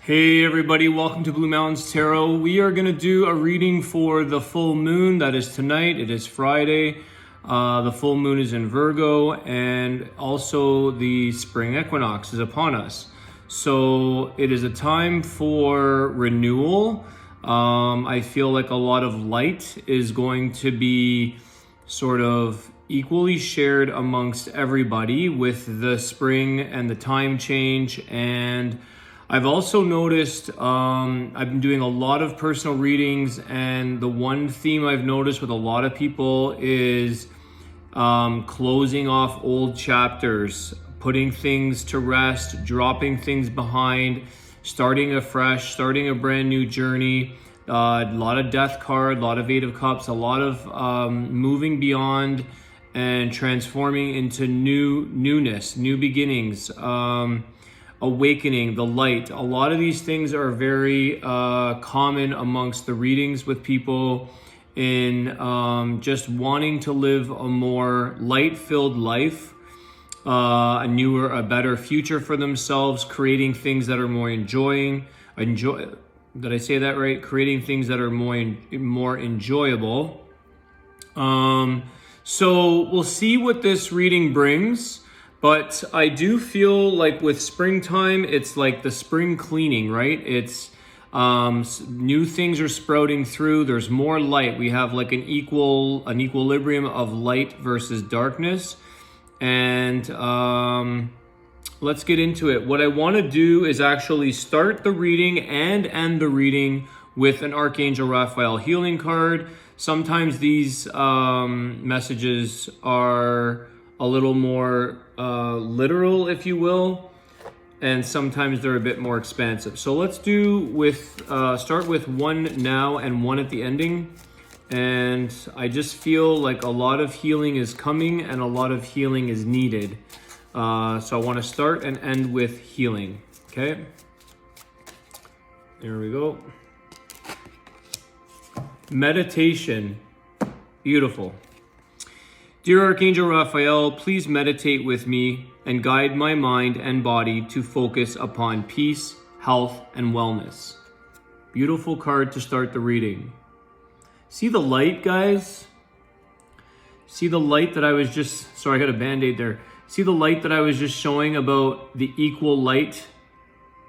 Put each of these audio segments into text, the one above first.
Hey everybody, welcome to Blue Mountains Tarot. We are going to do a reading for the full moon. That is tonight. It is Friday. The full moon is in Virgo, and also the spring equinox is upon us. So it is a time for renewal. I feel like a lot of light is going to be sort of equally shared amongst everybody with the spring and the time change. And I've also noticed, I've been doing a lot of personal readings, and the one theme I've noticed with a lot of people is closing off old chapters, putting things to rest, dropping things behind, starting afresh, starting a brand new journey. A lot of death card, a lot of Eight of Cups, a lot of moving beyond and transforming into newness, new beginnings. Awakening, the light. A lot of these things are very common amongst the readings with people in just wanting to live a more light-filled life, a better future for themselves, creating things that are more did I say that right? Creating things that are more enjoyable. So we'll see what this reading brings. But I do feel like with springtime, it's like the spring cleaning, right? It's new things are sprouting through. There's more light. We have like an equilibrium of light versus darkness. And let's get into it. What I want to do is actually start the reading and end the reading with an Archangel Raphael healing card. Sometimes these messages are a little more literal, if you will, and sometimes they're a bit more expansive. So let's start with one now and one at the ending. And I just feel like a lot of healing is coming and a lot of healing is needed. So I want to start and end with healing. Okay, there we go. Meditation, beautiful. Dear Archangel Raphael, please meditate with me and guide my mind and body to focus upon peace, health, and wellness. Beautiful card to start the reading. See the light, guys? See the light that I was just... Sorry, I got a Band-Aid there. See the light that I was just showing about the equal light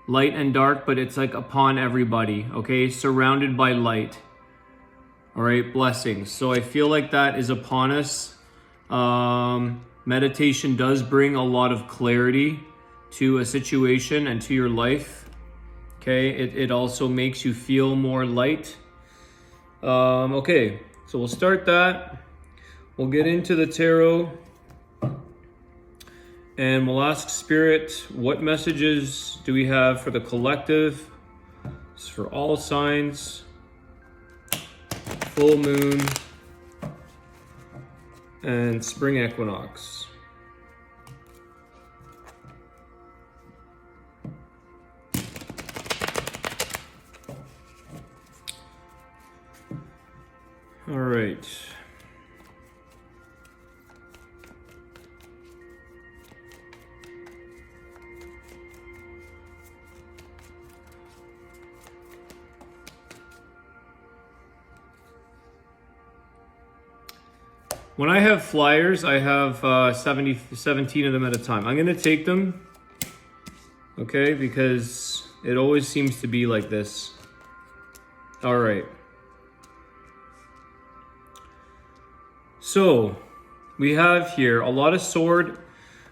and dark, but it's like upon everybody, okay? Surrounded by light. All right, blessings. So I feel like that is upon us. Meditation does bring a lot of clarity to a situation and to your life. Okay, it also makes you feel more light. Okay, so we'll start that. We'll get into the tarot and we'll ask Spirit, what messages do we have for the collective? It's for all signs, full moon, and spring equinox. All right. When I have flyers, I have 17 of them at a time. I'm going to take them, okay, because it always seems to be like this. All right. So we have here a lot of sword.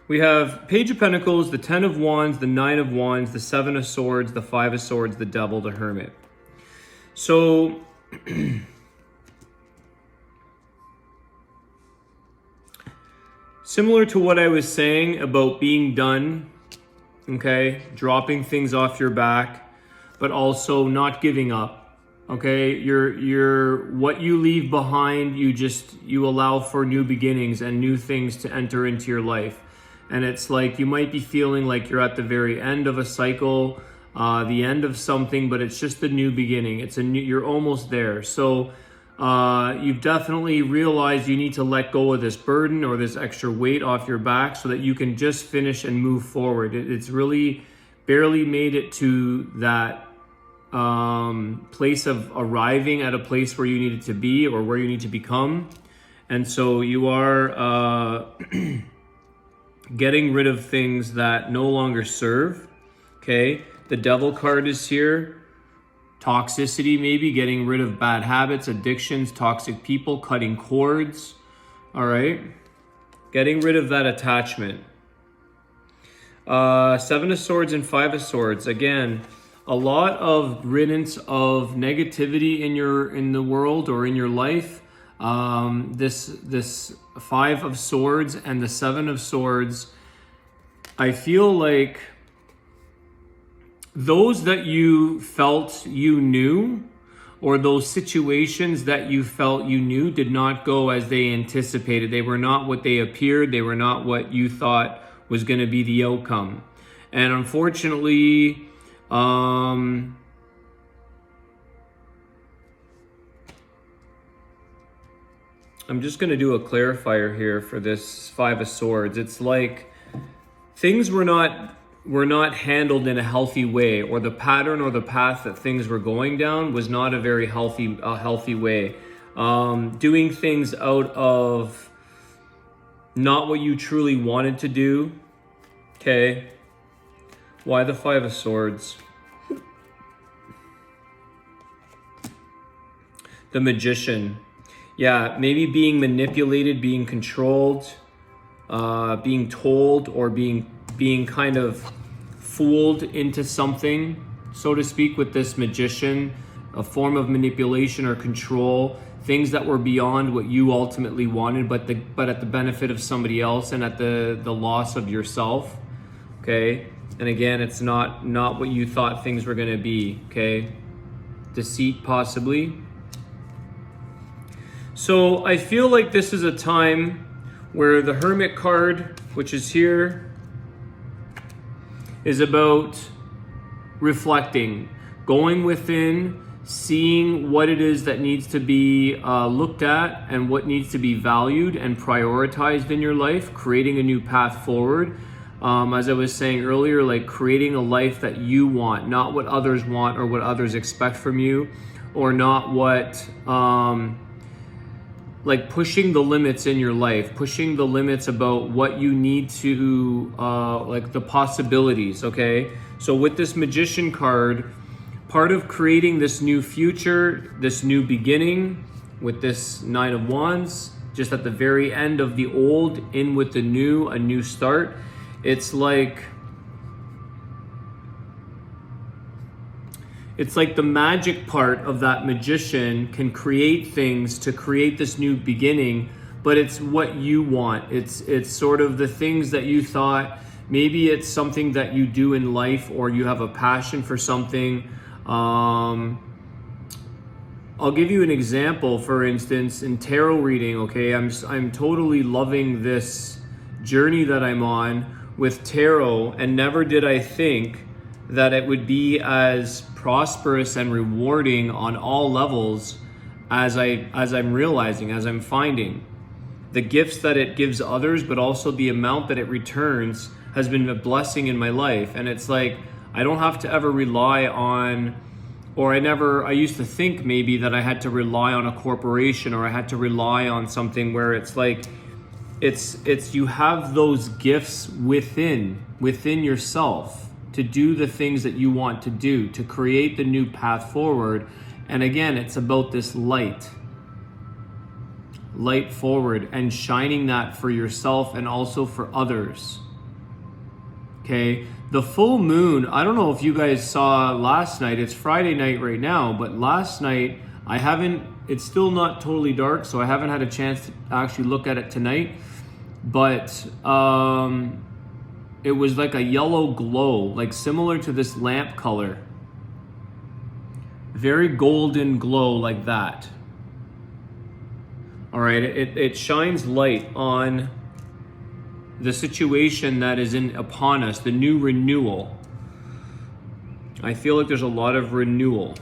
We have Page of Pentacles, the 10 of Wands, the 9 of Wands, the 7 of Swords, the 5 of Swords, the Devil, the Hermit. So... similar to what I was saying about being done, okay, dropping things off your back, but also not giving up, okay? You're what you leave behind, you allow for new beginnings and new things to enter into your life. And it's like you might be feeling like you're at the very end of a cycle, the end of something, but it's just a new beginning. You're almost there. So you've definitely realized you need to let go of this burden or this extra weight off your back so that you can just finish and move forward. It's really barely made it to that place of arriving at a place where you needed to be or where you need to become. And so you are getting rid of things that no longer serve. Okay, the Devil card is here. Toxicity, maybe getting rid of bad habits, addictions, toxic people, cutting cords. All right, getting rid of that attachment. Seven of Swords and Five of Swords. Again, a lot of riddance of negativity in the world or in your life. This Five of Swords and the Seven of Swords, I feel like those that you felt you knew, or those situations that you felt you knew, did not go as they anticipated. They were not what they appeared. They were not what you thought was going to be the outcome. And unfortunately, I'm just going to do a clarifier here for this Five of Swords. It's like things were not handled in a healthy way, or the pattern or the path that things were going down was not a very healthy way. Doing things out of not what you truly wanted to do. Okay. Why the Five of Swords? The Magician. Yeah, maybe being manipulated, being controlled, being told, or being kind of fooled into something, so to speak, with this Magician, a form of manipulation or control, things that were beyond what you ultimately wanted, but at the benefit of somebody else and at the loss of yourself. Okay, and again, it's not what you thought things were going to be. Okay, deceit possibly. So I feel like this is a time where the Hermit card, which is here, is about reflecting, going within, seeing what it is that needs to be looked at and what needs to be valued and prioritized in your life, creating a new path forward. As I was saying earlier, like creating a life that you want, not what others want or what others expect from you, or not what, like pushing the limits in your life, pushing the limits about what you need to, like the possibilities, okay? So with this Magician card, part of creating this new future, this new beginning, with this Nine of Wands, just at the very end of the old, in with the new, a new start. It's like the magic part of that Magician can create things to create this new beginning, but it's what you want. It's sort of the things that you thought, maybe it's something that you do in life, or you have a passion for something. I'll give you an example. For instance, in tarot reading, okay, I'm totally loving this journey that I'm on with tarot, and never did I think that it would be as prosperous and rewarding on all levels as I'm realizing, as I'm finding. The gifts that it gives others, but also the amount that it returns, has been a blessing in my life. And it's like, I don't have to ever rely on, or I used to think maybe that I had to rely on a corporation, or I had to rely on something where it's like, it's you have those gifts within yourself to do the things that you want to do, to create the new path forward. And again, it's about this light forward, and shining that for yourself and also for others. Okay, the full moon, I don't know if you guys saw last night, it's Friday night right now, but last night it's still not totally dark, so I haven't had a chance to actually look at it tonight, but it was like a yellow glow, like similar to this lamp color. Very golden glow like that. All right, it shines light on the situation that is upon us, the new renewal. I feel like there's a lot of renewal.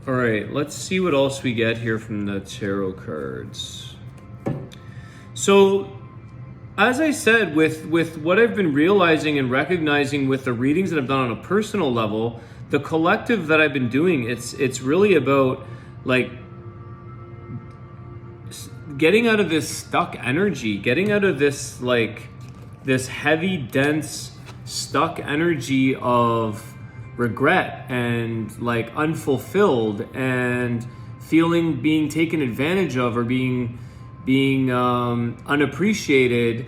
All right, let's see what else we get here from the tarot cards. So as I said, with what I've been realizing and recognizing with the readings that I've done on a personal level, the collective that I've been doing, it's really about like getting out of this stuck energy, getting out of this like this heavy, dense, stuck energy of regret and like unfulfilled and feeling being taken advantage of or being unappreciated.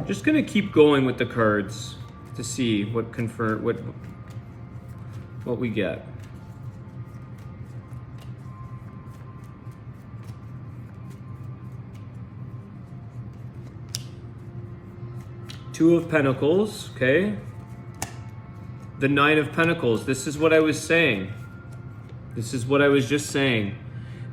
Just gonna keep going with the cards to see what we get. Two of Pentacles, okay. The Nine of Pentacles. This is what I was saying. This is what I was just saying.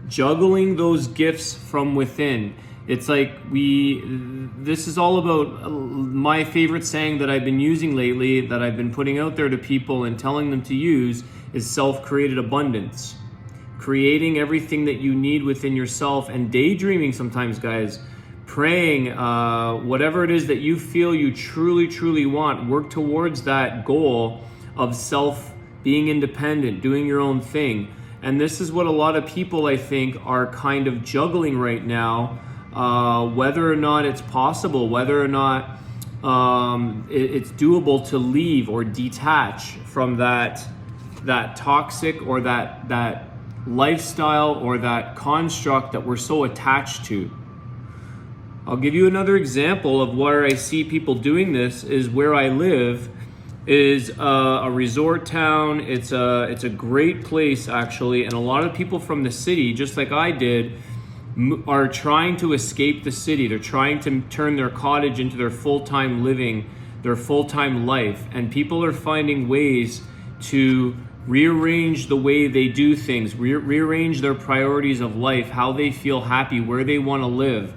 Juggling those gifts from within. It's like this is all about my favorite saying that I've been using lately, that I've been putting out there to people and telling them to use, is self-created abundance. Creating everything that you need within yourself and daydreaming sometimes, guys. Praying, whatever it is that you feel you truly want, work towards that goal of self being independent, doing your own thing. And this is what a lot of people, I think, are kind of juggling right now, whether or not it's possible, whether or not it's doable to leave or detach from that toxic or that lifestyle or that construct that we're so attached to. I'll give you another example of where I see people doing this. Is where I live is a resort town. It's a great place actually, and a lot of people from the city, just like I did, are trying to escape the city. They're trying to turn their cottage into their full-time living, their full-time life, and people are finding ways to rearrange the way they do things, rearrange their priorities of life, how they feel happy, where they want to live.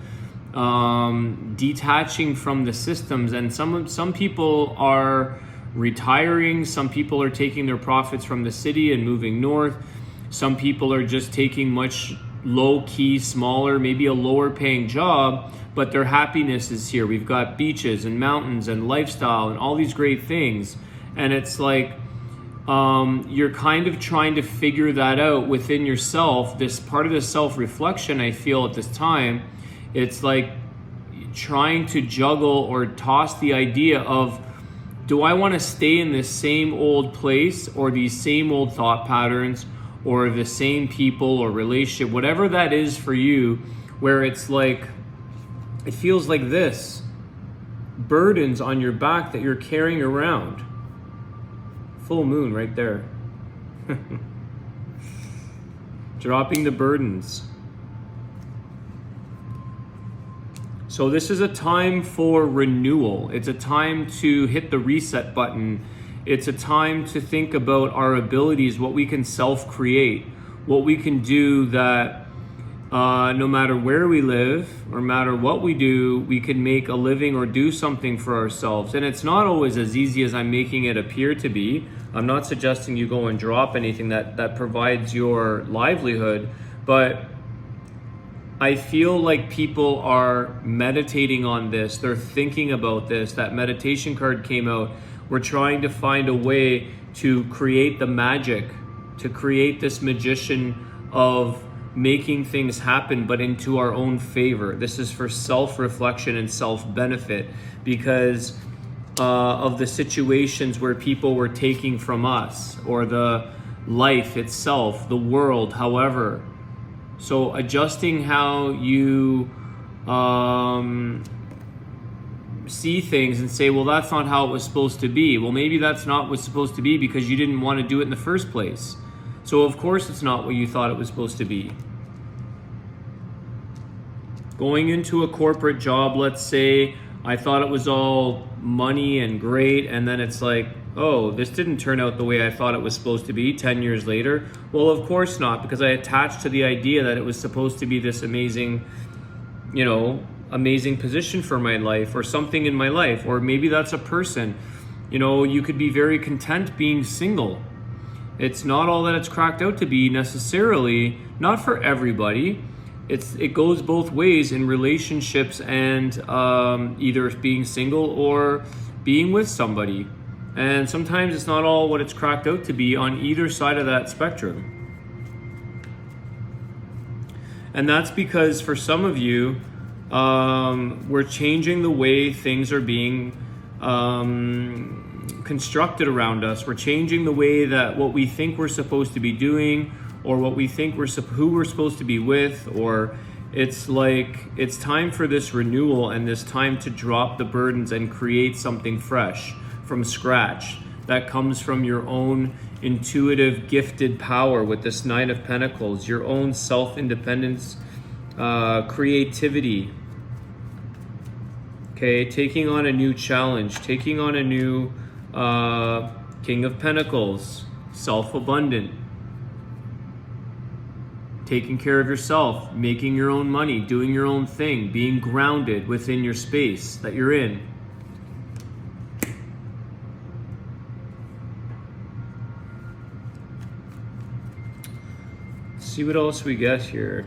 Detaching from the systems, and some people are retiring, some people are taking their profits from the city and moving north, some people are just taking much low-key, smaller, maybe a lower paying job, but their happiness is here. We've got beaches and mountains and lifestyle and all these great things, and it's like you're kind of trying to figure that out within yourself. This part of the self-reflection, I feel at this time, it's like trying to juggle or toss the idea of, do I want to stay in this same old place or these same old thought patterns or the same people or relationship, whatever that is for you, where it's like, it feels like this, burdens on your back that you're carrying around. Full moon right there. Dropping the burdens. So this is a time for renewal. It's a time to hit the reset button. It's a time to think about our abilities, what we can self-create, what we can do that no matter where we live, or no matter what we do, we can make a living or do something for ourselves. And it's not always as easy as I'm making it appear to be. I'm not suggesting you go and drop anything that provides your livelihood, but I feel like people are meditating on this. They're thinking about this. That meditation card came out. We're trying to find a way to create the magic, to create this magician of making things happen, but into our own favor. This is for self-reflection and self-benefit because of the situations where people were taking from us, or the life itself, the world, however. So adjusting how you see things and say, well, that's not how it was supposed to be. Well, maybe that's not what's supposed to be because you didn't want to do it in the first place. So of course it's not what you thought it was supposed to be. Going into a corporate job, let's say, I thought it was all money and great, and then it's like, oh, this didn't turn out the way I thought it was supposed to be 10 years later. Well, of course not, because I attached to the idea that it was supposed to be this amazing, amazing position for my life or something in my life. Or maybe that's a person. You could be very content being single. It's not all that it's cracked out to be necessarily, not for everybody. It goes both ways in relationships and either being single or being with somebody. And sometimes it's not all what it's cracked out to be on either side of that spectrum. And that's because for some of you, we're changing the way things are being constructed around us. We're changing the way that what we think we're supposed to be doing, or what we think who we're supposed to be with, or it's like it's time for this renewal and this time to drop the burdens and create something fresh from scratch that comes from your own intuitive gifted power with this Nine of Pentacles, your own self-independence, creativity. Okay, taking on a new challenge, taking on a new King of Pentacles, self-abundant, taking care of yourself, making your own money, doing your own thing, being grounded within your space that you're in. See what else we get here.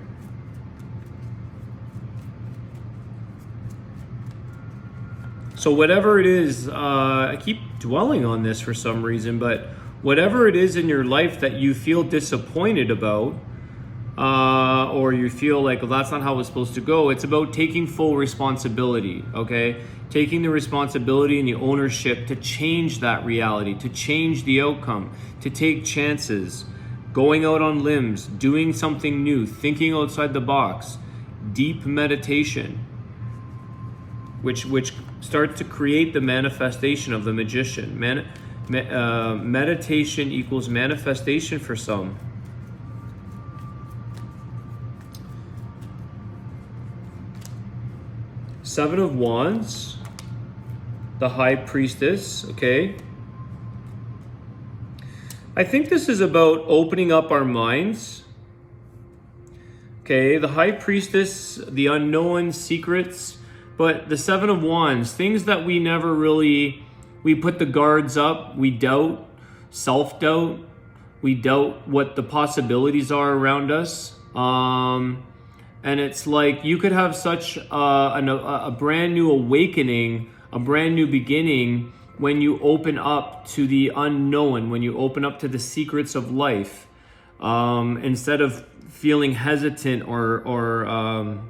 So whatever it is, I keep dwelling on this for some reason, but whatever it is in your life that you feel disappointed about, or you feel like, well, that's not how it's supposed to go, it's about taking full responsibility, okay? Taking the responsibility and the ownership to change that reality, to change the outcome, to take chances, going out on limbs, doing something new, thinking outside the box, deep meditation, which starts to create the manifestation of the magician. Meditation equals manifestation for some. Seven of Wands, the High Priestess, okay? I think this is about opening up our minds. Okay, the High Priestess, the unknown secrets, but the Seven of Wands, things that we never really, we put the guards up, we doubt, self-doubt, we doubt what the possibilities are around us. And it's like you could have such a brand new awakening, a brand new beginning when you open up to the unknown, when you open up to the secrets of life, instead of feeling hesitant or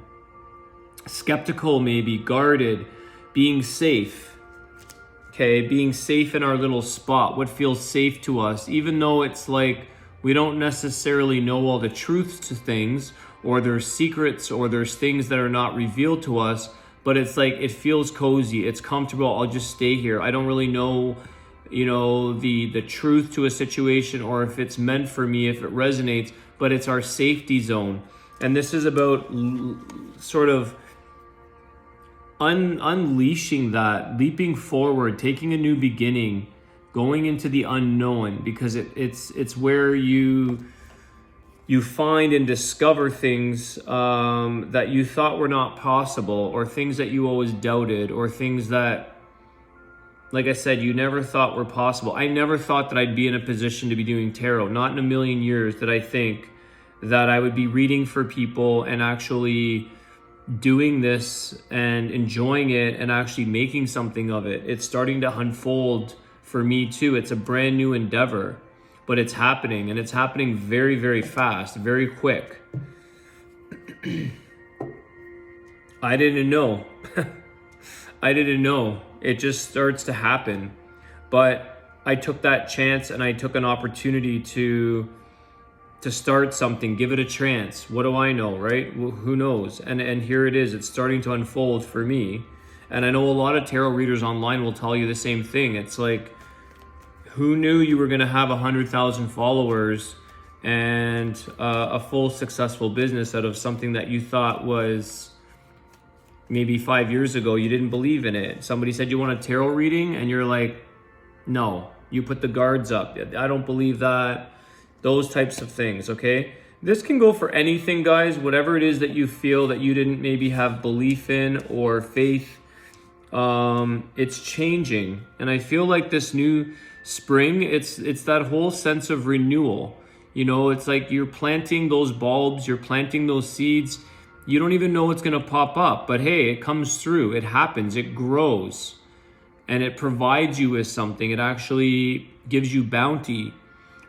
skeptical, maybe guarded, being safe. Okay, being safe in our little spot, what feels safe to us, even though it's like we don't necessarily know all the truths to things, or there's secrets, or there's things that are not revealed to us, but it's like it feels cozy, it's comfortable, I'll just stay here. I don't really know, the truth to a situation, or if it's meant for me, if it resonates, but it's our safety zone. And this is about sort of unleashing that, leaping forward, taking a new beginning, going into the unknown, because it's where you find and discover things that you thought were not possible, or things that you always doubted, or things that, like I said, you never thought were possible. I never thought that I'd be in a position to be doing tarot. Not in a million years did I think that I would be reading for people and actually doing this and enjoying it and actually making something of it. It's starting to unfold for me too. It's a brand new endeavor, but it's happening, and it's happening very, very fast, very quick. I didn't know. I didn't know. It just starts to happen. But I took that chance, and I took an opportunity to start something, give it a chance. What do I know, right? Well, who knows? And here it is. It's starting to unfold for me. And I know a lot of tarot readers online will tell you the same thing. It's like, who knew you were going to have 100,000 followers and a full successful business out of something that you thought was maybe 5 years ago, you didn't believe in it. Somebody said you want a tarot reading, and you're like, no, you put the guards up. I don't believe that. Those types of things, okay? This can go for anything, guys. Whatever it is that you feel that you didn't maybe have belief in or faith, it's changing. And I feel like this new spring, it's that whole sense of renewal. You know, it's like you're planting those bulbs, you're planting those seeds. You don't even know what's going to pop up, but hey, it comes through, it happens, it grows, and it provides you with something. It actually gives you bounty.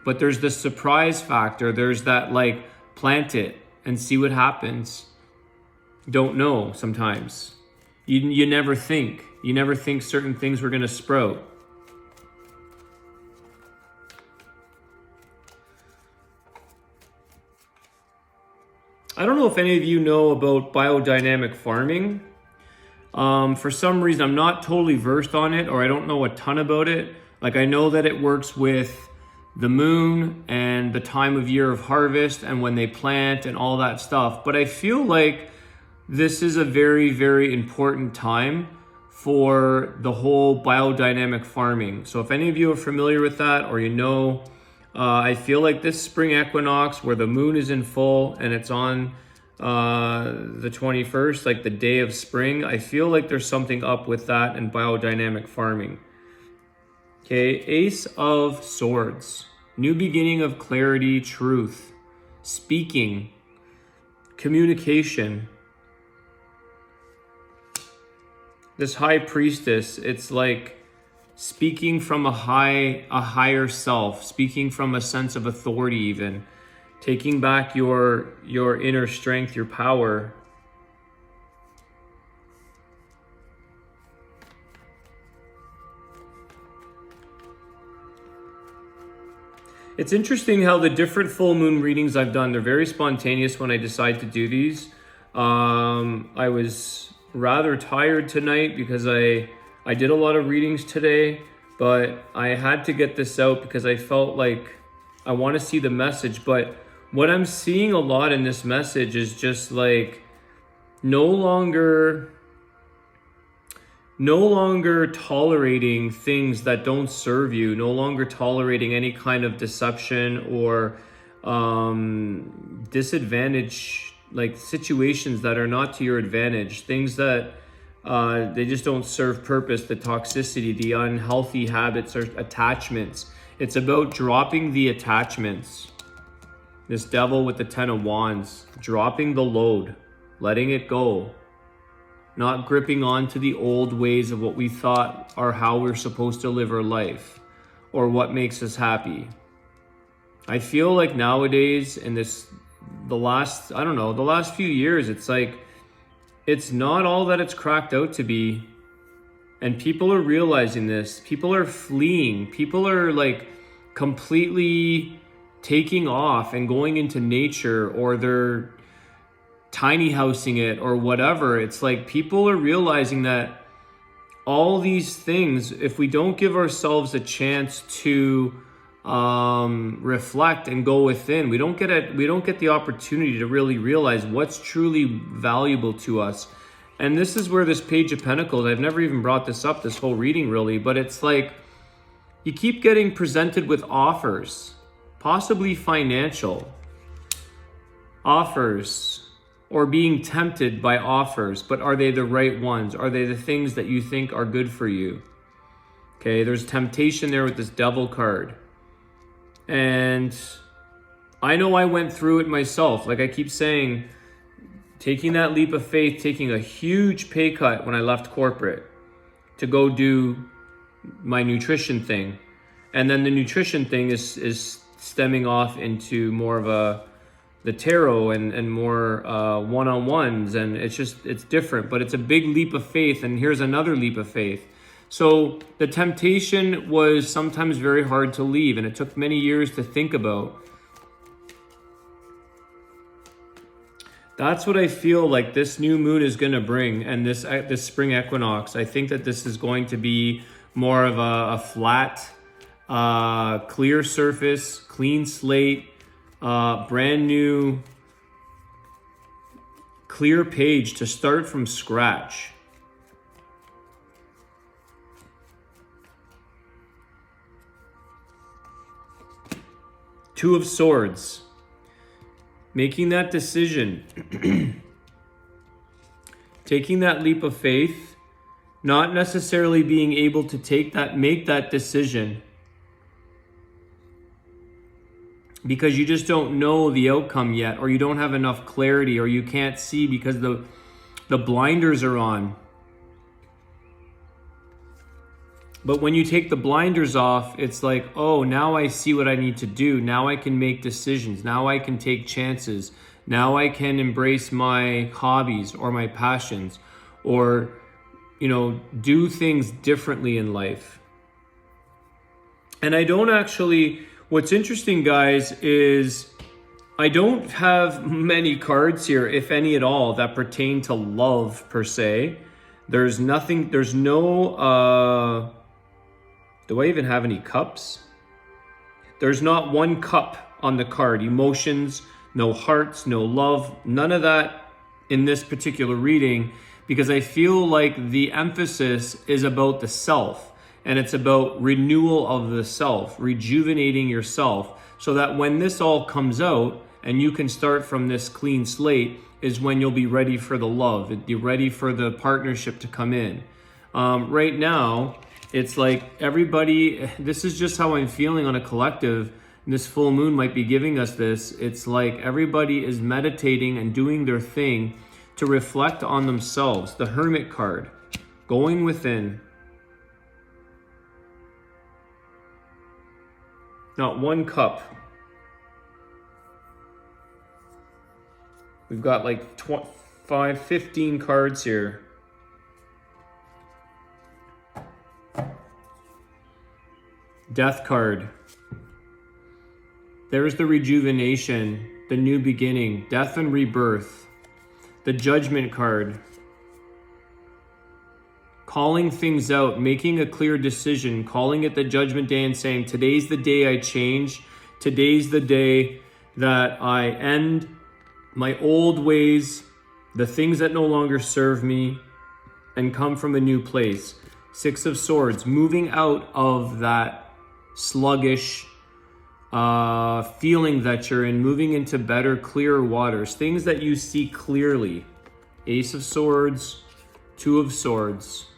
But there's the surprise factor. There's that, like, plant it and see what happens. Don't know sometimes. You never think. You never think certain things were going to sprout. I don't know if any of you know about biodynamic farming. For some reason, I'm not totally versed on it, or I don't know a ton about it. Like, I know that it works with the moon and the time of year of harvest and when they plant and all that stuff. But I feel like this is a very, very important time for the whole biodynamic farming. So if any of you are familiar with that, or you know, I feel like this spring equinox where the moon is in full and it's on the 21st, like the day of spring, I feel like there's something up with that in biodynamic farming. Okay, Ace of Swords, new beginning of clarity, truth, speaking, communication. This High Priestess, it's like speaking from a higher self, speaking from a sense of authority even, taking back your inner strength, your power. It's interesting how the different full moon readings I've done, they're very spontaneous when I decide to do these. I was rather tired tonight because I did a lot of readings today, but I had to get this out because I felt like I want to see the message. But what I'm seeing a lot in this message is just like no longer tolerating things that don't serve you, no longer tolerating any kind of deception or disadvantage, like situations that are not to your advantage, things that they just don't serve purpose, the toxicity, the unhealthy habits or attachments. It's about dropping the attachments. This Devil with the 10 of Wands, dropping the load, letting it go. Not gripping on to the old ways of what we thought are how we're supposed to live our life or what makes us happy. I feel like nowadays in the last few years, it's like, it's not all that it's cracked out to be. And people are realizing this. People are fleeing. People are like completely taking off and going into nature, or they're tiny housing it or whatever. It's like people are realizing that all these things, if we don't give ourselves a chance to reflect and go within, we don't get the opportunity to really realize what's truly valuable to us. And this is where this Page of Pentacles, I've never even brought this up this whole reading really, but it's like you keep getting presented with offers, possibly financial offers, or being tempted by offers, but are they the right ones? Are they the things that you think are good for you? Okay, there's temptation there with this Devil card. And I know I went through it myself. Like I keep saying, taking that leap of faith, taking a huge pay cut when I left corporate to go do my nutrition thing. And then the nutrition thing is stemming off into more of the tarot and more one-on-ones, and it's different, but it's a big leap of faith. And here's another leap of faith. So the temptation was sometimes very hard to leave, and it took many years to think about. That's what I feel like this new moon is going to bring, and this spring equinox. I think that this is going to be more of a flat, clear surface, clean slate, brand new, clear page to start from scratch. Two of Swords. Making that decision. Taking that leap of faith. Not necessarily being able to make that decision. because you just don't know the outcome yet, or you don't have enough clarity, or you can't see because the blinders are on. But when you take the blinders off, it's like, oh, now I see what I need to do. Now I can make decisions. Now I can take chances. Now I can embrace my hobbies or my passions, or, you know, do things differently in life. And I don't actually, what's interesting, guys, is I don't have many cards here, if any at all, that pertain to love per se. There's nothing, there's no, do I even have any cups? There's not one cup on the card. Emotions, no hearts, no love, none of that in this particular reading, because I feel like the emphasis is about the self, and it's about renewal of the self, rejuvenating yourself, so that when this all comes out and you can start from this clean slate is when you'll be ready for the love. You're ready for the partnership to come in. Right now, it's like everybody, this is just how I'm feeling on a collective. This full moon might be giving us this. It's like everybody is meditating and doing their thing to reflect on themselves. The Hermit card, going within. Not one cup. We've got like 15 cards here. Death card. There's the rejuvenation, the new beginning, death and rebirth. The Judgment card. Calling things out, making a clear decision, calling it the Judgment Day and saying, today's the day I change. Today's the day that I end my old ways, the things that no longer serve me, and come from a new place. Six of Swords, moving out of that sluggish feeling that you're in, moving into better, clearer waters, things that you see clearly. Ace of Swords, Two of Swords.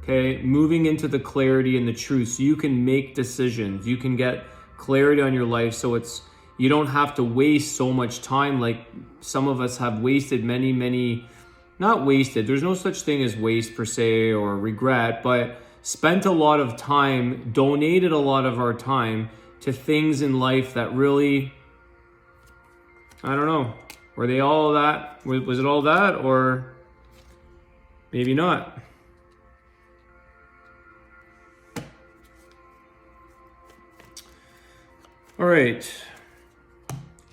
Okay, moving into the clarity and the truth, so you can make decisions. You can get clarity on your life, so you don't have to waste so much time like some of us have wasted many, not wasted, there's no such thing as waste per se or regret, but spent a lot of time, donated a lot of our time to things in life that really, I don't know, were they all that? Was it all that, or maybe not? All right,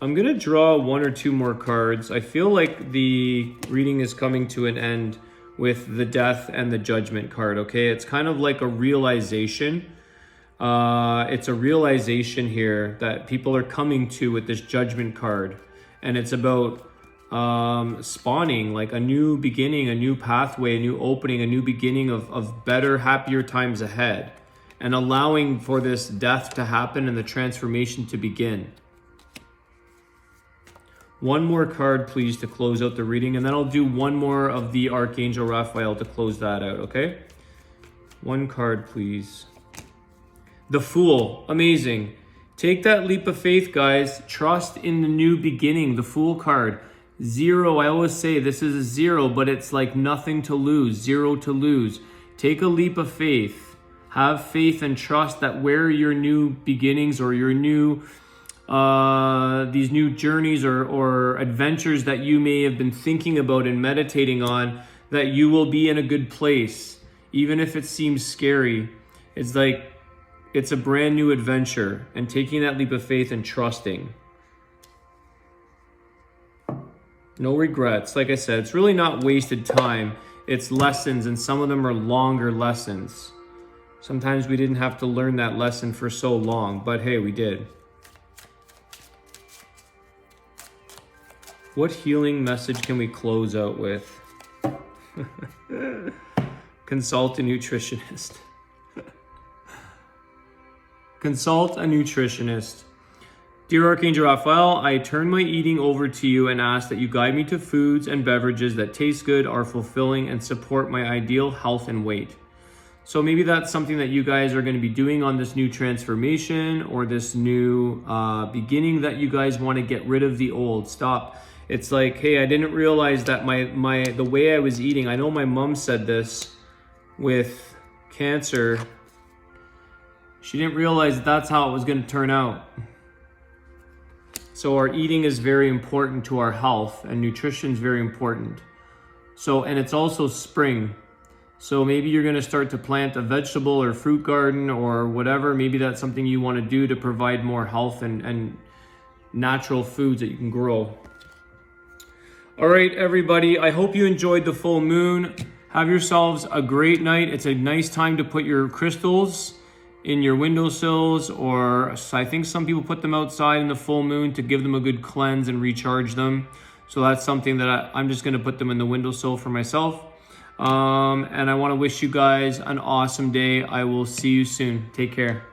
I'm gonna draw one or two more cards. I feel like the reading is coming to an end with the Death and the Judgment card, okay? It's kind of like a realization. It's a realization here that people are coming to with this Judgment card. And it's about spawning like a new beginning, a new pathway, a new opening, a new beginning of better, happier times ahead. And allowing for this death to happen and the transformation to begin. One more card, please, to close out the reading, and then I'll do one more of the Archangel Raphael to close that out, okay? One card, please. The Fool, amazing. Take that leap of faith, guys. Trust in the new beginning, the Fool card. 0, I always say this is a 0, but it's like nothing to lose, 0 to lose. Take a leap of faith. Have faith and trust that where your new beginnings or your new these new journeys or adventures that you may have been thinking about and meditating on, that you will be in a good place. Even if it seems scary, it's like it's a brand new adventure, and taking that leap of faith and trusting. No regrets. Like I said, it's really not wasted time. It's lessons, and some of them are longer lessons. Sometimes we didn't have to learn that lesson for so long, but hey, we did. What healing message can we close out with? Consult a nutritionist. Consult a nutritionist. Dear Archangel Raphael, I turn my eating over to you and ask that you guide me to foods and beverages that taste good, are fulfilling, and support my ideal health and weight. So maybe that's something that you guys are going to be doing on this new transformation or this new beginning, that you guys want to get rid of the old. Stop. It's like, hey, I didn't realize that the way I was eating, I know my mom said this with Cancer. She didn't realize that that's how it was going to turn out. So our eating is very important to our health, and nutrition is very important. So, and it's also spring. So maybe you're going to start to plant a vegetable or fruit garden or whatever. Maybe that's something you want to do to provide more health and natural foods that you can grow. All right, everybody. I hope you enjoyed the full moon. Have yourselves a great night. It's a nice time to put your crystals in your windowsills, or I think some people put them outside in the full moon to give them a good cleanse and recharge them. So that's something that I'm just going to put them in the windowsill for myself. And I want to wish you guys an awesome day. I will see you soon. Take care.